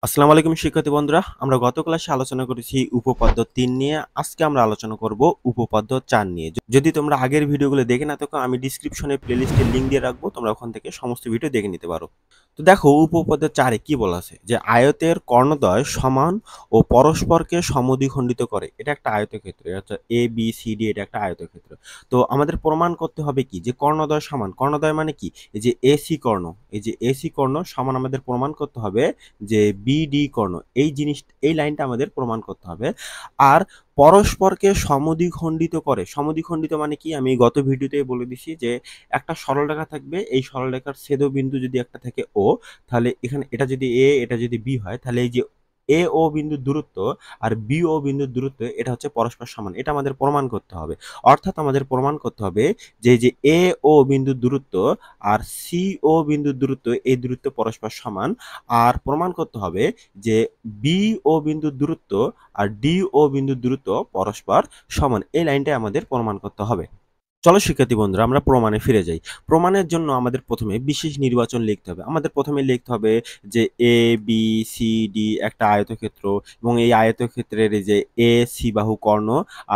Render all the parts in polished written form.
আসসালামু আলাইকুম শিক্ষার্থী বন্ধুরা, আমরা গত ক্লাসে আলোচনা করেছি উপপাদ্য ৩ নিয়ে। আজকে আমরা আলোচনা করব উপপাদ্য ৪ নিয়ে। যদি তোমরা আগের ভিডিওগুলো দেখে না থাকো, আমি ডিসক্রিপশনে প্লেলিস্টের লিংক দিয়ে রাখবো, তোমরা ওখান থেকে সমস্ত ভিডিও দেখে নিতে পারো। তো দেখো উপপাদ্য ৪ এ কি বলা আছে, যে আয়তের কর্ণদ্বয় সমান ও পরস্পরকে সমদ্বিখণ্ডিত করে। এটা একটা আয়তক্ষেত্র, এটা এ বি সি ডি, এটা একটা আয়তক্ষেত্র। তো আমাদের প্রমাণ করতে হবে কি, যে কর্ণদ্বয় সমান। কর্ণদ্বয় মানে কি, এই যে এসি কর্ণ, এই যে এসি কর্ণ সমান আমাদের প্রমাণ করতে হবে যে বিডি কর্ণ। এই লাইনটা আমাদের প্রমাণ করতে হবে। আর পরস্পরকে সমদ্বিখণ্ডিত করে। সমদ্বিখণ্ডিত মানে কি, আমি গত ভিডিওতে বলে দিছি যে একটা সরলরেখা থাকবে, এই সরলরেখার ছেদবিন্দু যদি একটা থাকে ও, তাহলে এখানে এটা যদি এ, এটা যদি বি হয়, তাহলে এই যে এ ও বিন্দুর দূরত্ব আর বি ও বিন্দুর দূরত্ব এটা হচ্ছে পরস্পর সমান। এটা আমাদের প্রমাণ করতে হবে। অর্থাৎ আমাদের প্রমাণ করতে হবে যে এ ও বিন্দুর দূরত্ব আর সি ও বিন্দুর দূরত্ব, এই দূরত্ব পরস্পর সমান। আর প্রমাণ করতে হবে যে বি ও বিন্দুর দূরত্ব আর ডি ও বিন্দুর দূরত্ব পরস্পর সমান। এই লাইনটাই আমাদের প্রমাণ করতে হবে। চলো শিক্ষার্থী বন্ধুরা, আমরা প্রমাণে ফিরে যাই। প্রমাণের জন্য আমাদের প্রথমে বিশেষ নির্বাচন লিখতে হবে। আমাদের প্রথমে লিখতে হবে যে এ বি সি ডি একটা আয়তক্ষেত্র, এবং এই আয়তক্ষেত্রের এই যে এ সি বাহু কর্ণ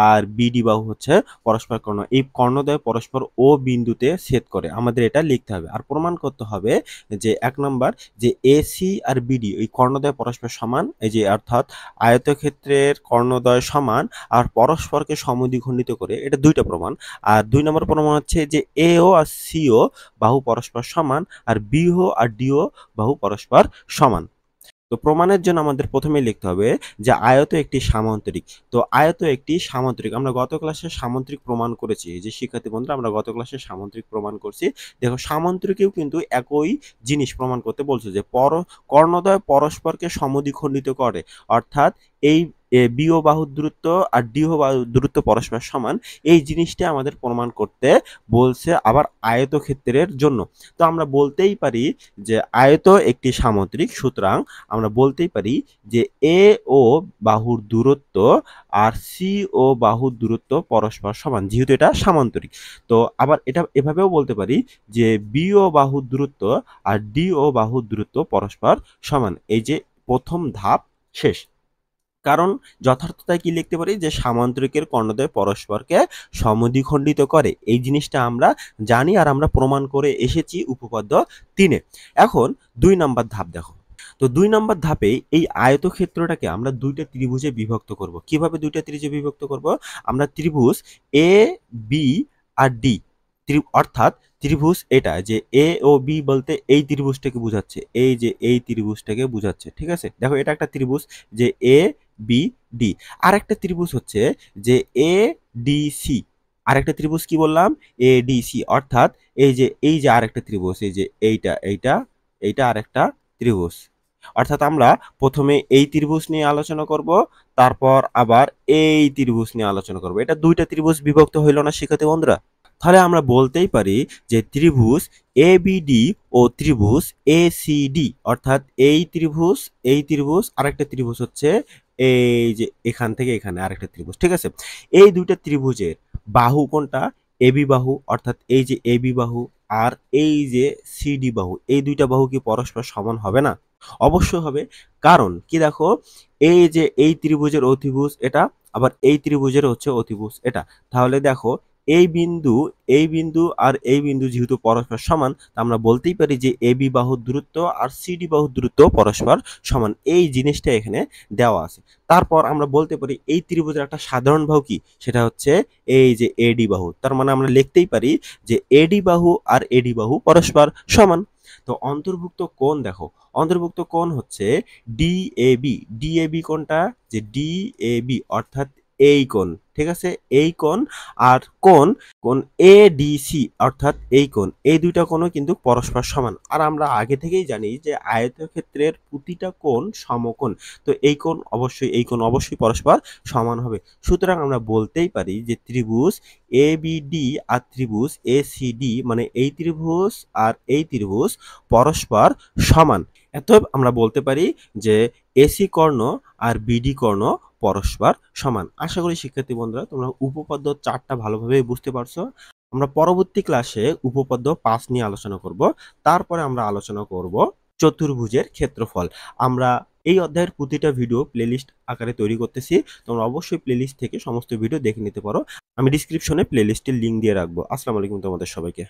আর বিডি বাহু হচ্ছে পরস্পর কর্ণ। এই কর্ণদ্বয় পরস্পর ও বিন্দুতে ছেদ করে, আমাদের এটা লিখতে হবে। আর প্রমাণ করতে হবে যে ১ নম্বর, যে এসি আর বিডি এই কর্ণদ্বয় পরস্পর সমান, এই যে অর্থাৎ আয়তক্ষেত্রের কর্ণদ্বয় সমান আর পরস্পরকে সমদ্বিখণ্ডিত করে, এটা দুইটা প্রমাণ। আর ২ নম্বর প্রমাণ হচ্ছে যে এও আর সিও বাহু পরস্পর সমান, আর বিও আর ডিও বাহু পরস্পর সমান। তো প্রমাণের জন্য আমাদের প্রথমেই লিখতে হবে যে আয়ত একটি সামান্তরিক। তো আয়ত একটি সামান্তরিক, আমরা গত ক্লাসে সামান্তরিক প্রমাণ করেছি। যে শিক্ষার্থী বন্ধুরা, আমরা গত ক্লাসে সামান্তরিক প্রমাণ করছি। দেখো সামান্তরিকেও কিন্তু একই জিনিস প্রমাণ করতে বলছে, যে কর্ণদ্বয় পরস্পরকে সমদ্বিখণ্ডিত করে। অর্থাৎ এই বিও বাহুর দূরত্ব আর ডিও বাহুর দূরত্ব পরস্পর সমান, এই জিনিসটা আমাদের প্রমাণ করতে বলছে, আবার আয়তক্ষেত্রের জন্য। তো আমরা বলতেই পারি যে আয়ত একটি সামান্তরিক, সুতরাং আমরা বলতেই পারি যে এ ও বাহুর দূরত্ব আর সি ও বাহুর দূরত্ব পরস্পর সমান, যেহেতু এটা সামান্তরিক। তো আবার এটা এভাবেও বলতে পারি যে বি ও বাহুর দূরত্ব আর ডি ও বাহুর দূরত্ব পরস্পর সমান। এই যে প্রথম ধাপ শেষ। কারণ যথার্থতায় কি লিখতে পারি, যে সামান্তরিকের কর্ণদ্বয় পরস্পরকে সমদ্বিখণ্ডিত করে। এই জিনিসটা আমরা জানি, আর আমরা প্রমাণ করে এসেছি উপপাদ্য ৩-এ। এখন ২ নম্বর ধাপ দেখো। তো ২ নম্বর ধাপে এই আয়তক্ষেত্রটাকে আমরা দুইটা ত্রিভুজে বিভক্ত করব। কিভাবে দুইটা ত্রিভুজে বিভক্ত করব? আমরা ত্রিভুজ এ বি আর ডি, অর্থাৎ ত্রিভুজ এটা যে এ ও বি বলতে এই ত্রিভুজটাকে বোঝাচ্ছে, এই যে এই ত্রিভুজটাকে বোঝাচ্ছে। ঠিক আছে, দেখো এটা একটা ত্রিভুজ যে এ বি ডি। আর একটা ত্রিভুজ হচ্ছে যে এ ডি সি। আর একটা ত্রিভুজ কি বললাম, এ ডি সি। অর্থাৎ এই যে আরেকটা ত্রিভুজ, এই যে এইটা আরেকটা ত্রিভুজ। অর্থাৎ আমরা প্রথমে এই ত্রিভুজ নিয়ে আলোচনা করব, তারপর আবার এই ত্রিভুজ নিয়ে আলোচনা করব। এটা দুইটা ত্রিভুজ বিভক্ত হইল না শিক্ষার্থী বন্ধুরা? তাহলে আমরা বলতেই পারি যে ত্রিভুজ এবিডি ও ত্রিভুজ এসিডি, অর্থাৎ এই ত্রিভুজ আরেকটা ত্রিভুজ হচ্ছে এই যে এখান থেকে এখানে আরেকটা ত্রিভুজ। ঠিক আছে, এই দুইটা ত্রিভুজের বাহু কোনটা? এবি বাহু। অর্থাৎ এই যে এবি বাহু আর এই যে সিডি বাহু, এই দুইটা বাহু কি পরস্পর সমান হবে না? অবশ্যই হবে। কারণ কি, দেখো এই যে এই ত্রিভুজের অতিভুজ এটা, আবার এই ত্রিভুজের হচ্ছে অতিভুজ এটা। তাহলে দেখো এই বিন্দু আর এই বিন্দু যেহেতু পরস্পর সমান, তা আমরা বলতেই পারি যে এবি বাহুর দূরত্ব আর সিডি বাহুর দূরত্ব পরস্পর সমান। এই জিনিসটা এখানে দেওয়া আছে। তারপর আমরা বলতে পারি এই ত্রিভুজের একটা সাধারণ বাহু কি, সেটা হচ্ছে এই যে এডি বাহু। তার মানে আমরা লিখতেই পারি যে এডি বাহু আর এডি বাহু পরস্পর সমান। তো অন্তর্ভুক্ত কোণ দেখো, অন্তর্ভুক্ত কোণ হচ্ছে ডিএবি। ডিএবি কোণটা, যে ডিএবি অর্থাৎ এই কোণ। ঠিক আছে, এই কোণ। আর কোণ এডিসি অর্থাৎ এই কোণ, এই দুইটা কোণও কিন্তু পরস্পর সমান। আর আমরা আগে থেকেই জানি যে আয়তক্ষেত্রের প্রতিটা কোণ সমকোণ। তো এই কোণ অবশ্যই পরস্পর সমান হবে। সুতরাং আমরা বলতেই পারি যে ত্রিভুজ এবিডি আর ত্রিভুজ এসিডি, মানে এই ত্রিভুজ আর এই ত্রিভুজ পরস্পর সমান। অতএব আমরা বলতে পারি যে এসি কর্ণ আর বিডি কর্ণ পরস্পর সমান। আশা করি শিক্ষার্থী বন্ধুরা তোমরা উপপাদ্য ৪টা ভালোভাবে বুঝতে পারছো। আমরা পরবর্তী ক্লাসে উপপাদ্য ৫ নিয়ে আলোচনা করব। তারপরে আমরা আলোচনা করব চতুর্ভুজের ক্ষেত্রফল। আমরা এই অধ্যায়ের প্রতিটা ভিডিও প্লেলিস্ট আকারে তৈরি করতেছি। তোমরা অবশ্যই প্লেলিস্ট থেকে সমস্ত ভিডিও দেখে নিতে পারো। আমি ডিসক্রিপশনে প্লেলিস্টের লিঙ্ক দিয়ে রাখবো। আসসালামু আলাইকুম তোমাদের সবাইকে।